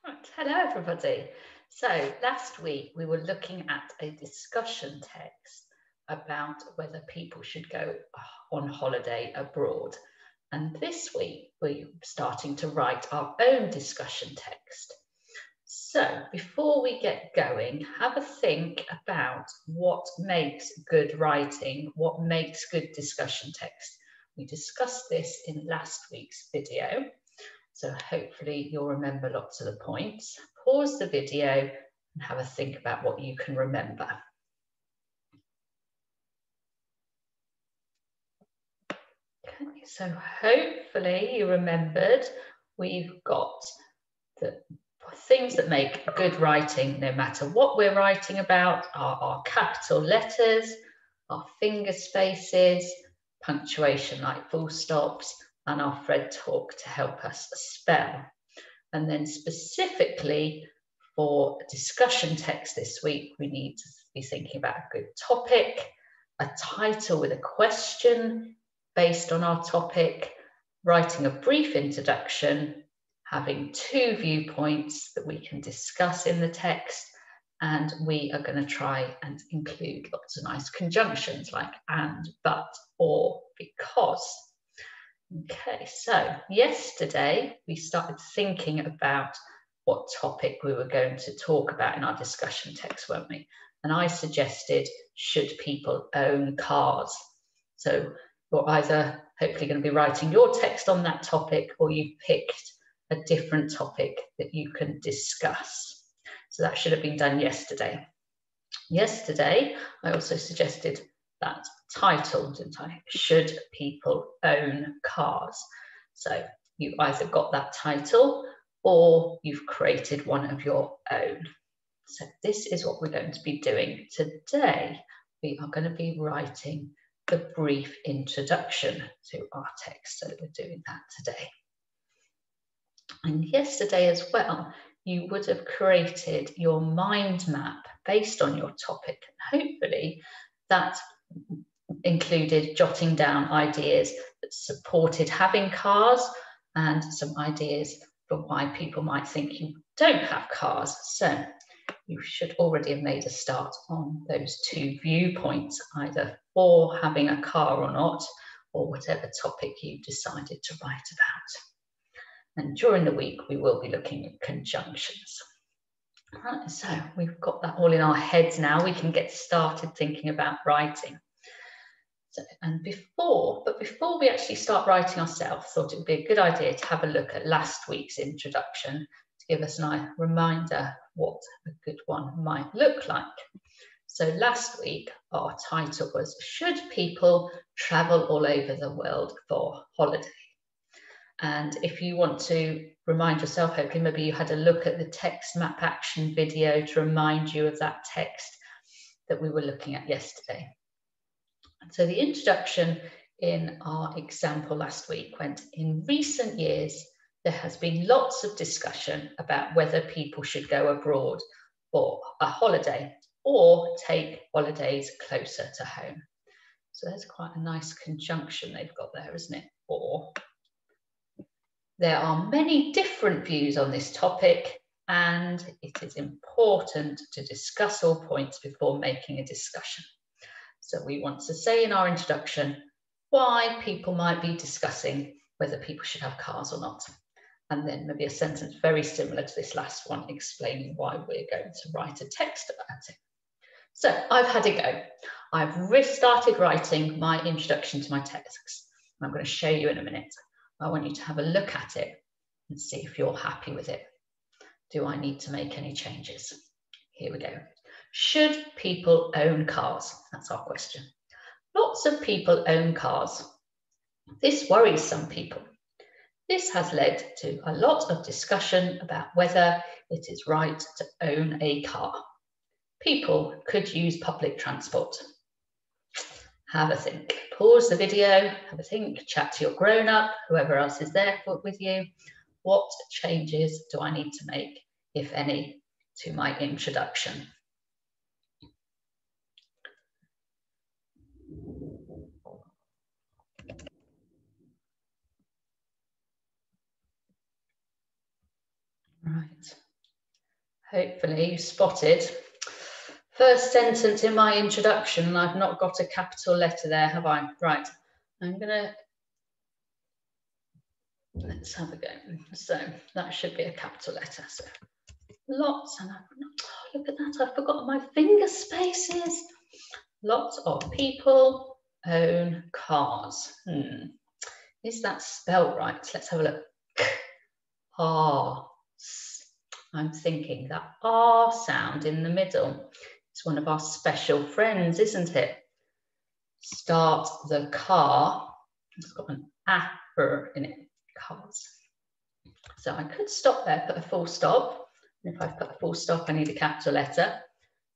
Right, hello everybody. So last week we were looking at a discussion text about whether people should go on holiday abroad. And this week we're starting to write our own discussion text. So before we get going, have a think about what makes good writing, what makes good discussion text. We discussed this in last week's video. So hopefully you'll remember lots of the points. Pause the video and have a think about what you can remember. Okay, so hopefully you remembered we've got the things that make good writing, no matter what we're writing about, are our capital letters, our finger spaces, punctuation like full stops, and our Fred Talk to help us spell. And then specifically for discussion text this week, we need to be thinking about a good topic, a title with a question based on our topic, writing a brief introduction, having two viewpoints that we can discuss in the text, and we are going to try and include lots of nice conjunctions like and, but, or, because. Okay, so yesterday we started thinking about what topic we were going to talk about in our discussion text, weren't we? And I suggested, should people own cars? So you're either hopefully going to be writing your text on that topic, or you've picked a different topic that you can discuss. So that should have been done yesterday. Yesterday, I also suggested that title, didn't I? Should people own cars? So you either got that title or you've created one of your own. So this is what we're going to be doing today. We are going to be writing the brief introduction to our text. So we're doing that today. And yesterday as well, you would have created your mind map based on your topic. Hopefully that included jotting down ideas that supported having cars and some ideas for why people might think you don't have cars. So you should already have made a start on those two viewpoints, either for having a car or not, or whatever topic you decided to write about. And during the week, we will be looking at conjunctions. Right, so we've got that all in our heads now. We can get started thinking about writing. So, before we actually start writing ourselves, I thought it would be a good idea to have a look at last week's introduction to give us a reminder what a good one might look like. So last week, our title was, Should People Travel All Over the World for Holiday? And if you want to remind yourself, hopefully maybe you had a look at the text map action video to remind you of that text that we were looking at yesterday. So the introduction in our example last week went, in recent years, there has been lots of discussion about whether people should go abroad for a holiday or take holidays closer to home. So that's quite a nice conjunction they've got there, isn't it? Or. There are many different views on this topic, and it is important to discuss all points before making a discussion. So we want to say in our introduction why people might be discussing whether people should have cars or not. And then maybe a sentence very similar to this last one, explaining why we're going to write a text about it. So I've had a go. I've restarted writing my introduction to my text. I'm going to show you in a minute. I want you to have a look at it and see if you're happy with it. Do I need to make any changes? Here we go. Should people own cars? That's our question. Lots of people own cars. This worries some people. This has led to a lot of discussion about whether it is right to own a car. People could use public transport. Have a think. Pause the video, have a think, chat to your grown-up, whoever else is there with you. What changes do I need to make, if any, to my introduction? Right, Hopefully you spotted. First sentence in my introduction, and I've not got a capital letter there, have I? Right, I'm gonna, let's have a go. So that should be a capital letter. So lots, and oh, look at that, I've forgotten my finger spaces. Lots of people own cars. Is that spelled right? Let's have a look. I'm thinking that R sound in the middle. It's one of our special friends, isn't it? Start the car. It's got an A in it. Cars. So I could stop there, put a full stop. And if I put a full stop, I need a capital letter.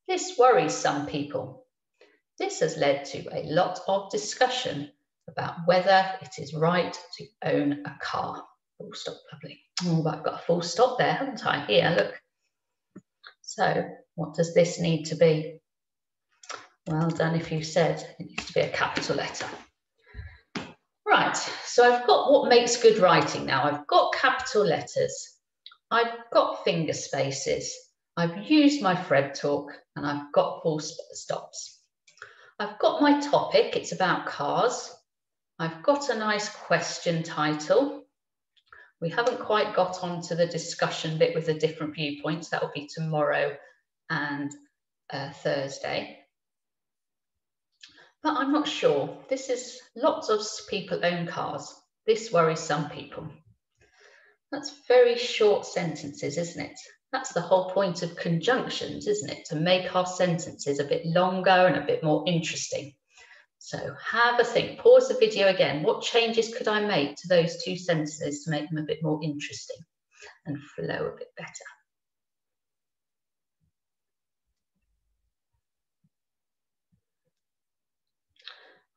This worries some people. This has led to a lot of discussion about whether it is right to own a car. Full stop, lovely. Oh, but I've got a full stop there, haven't I? Here, look. So what does this need to be? Well done if you said it needs to be a capital letter. Right, so I've got what makes good writing now. I've got capital letters. I've got finger spaces. I've used my Fred talk, and I've got full stops. I've got my topic, it's about cars. I've got a nice question title. We haven't quite got onto the discussion bit with the different viewpoints. That will be tomorrow and Thursday. But I'm not sure. This is lots of people own cars. This worries some people. That's very short sentences, isn't it? That's the whole point of conjunctions, isn't it? To make our sentences a bit longer and a bit more interesting. So have a think, pause the video again. What changes could I make to those two sentences to make them a bit more interesting and flow a bit better?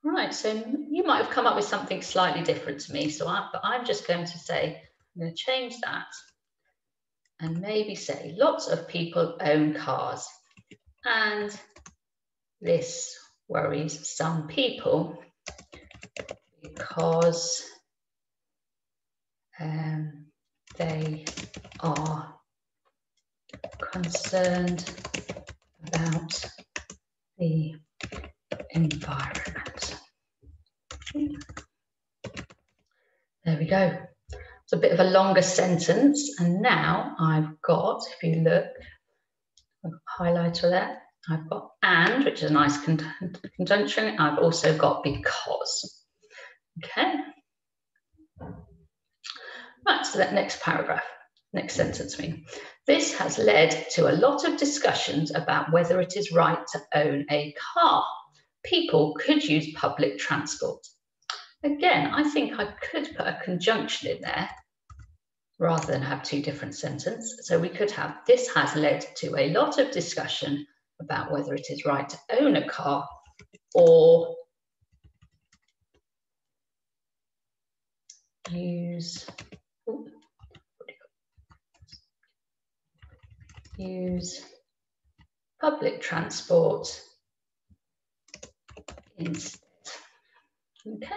Right, so you might have come up with something slightly different to me, but I'm just going to say, I'm going to change that and maybe say lots of people own cars, and this worries some people because they are concerned about the environment. There we go. It's a bit of a longer sentence, and now I've got, if you look, I've got a highlighter there. I've got and, which is a nice conjunction. I've also got because. Okay. Right, so that next paragraph, next sentence this has led to a lot of discussions about whether it is right to own a car. People could use public transport. Again, I think I could put a conjunction in there rather than have two different sentences. So we could have, this has led to a lot of discussion about whether it is right to own a car, or use public transport instead. Okay.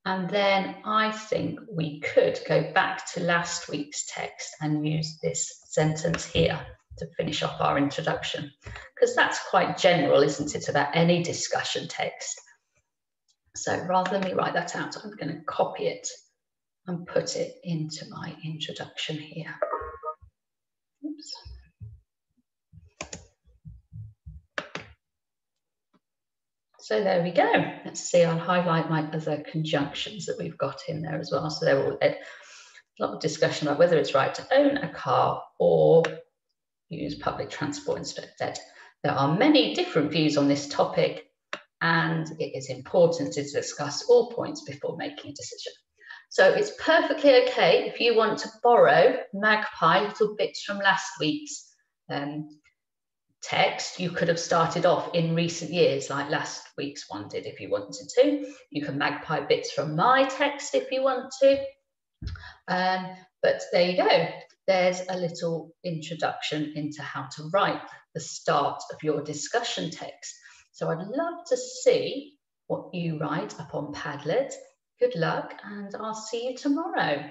And then I think we could go back to last week's text and use this sentence here to finish off our introduction, because that's quite general, isn't it, about any discussion text. So rather than me write that out, I'm going to copy it and put it into my introduction here. Oops. So there we go. Let's see, I'll highlight my other conjunctions that we've got in there as well. So they're all a lot of discussion about whether it's right to own a car or use public transport instead. There are many different views on this topic, and it is important to discuss all points before making a decision. So it's perfectly okay if you want to borrow, magpie little bits from last week's text. You could have started off in recent years like last week's one did if you wanted to. You can magpie bits from my text if you want to. But there you go. There's a little introduction into how to write the start of your discussion text. So I'd love to see what you write up on Padlet. Good luck, and I'll see you tomorrow.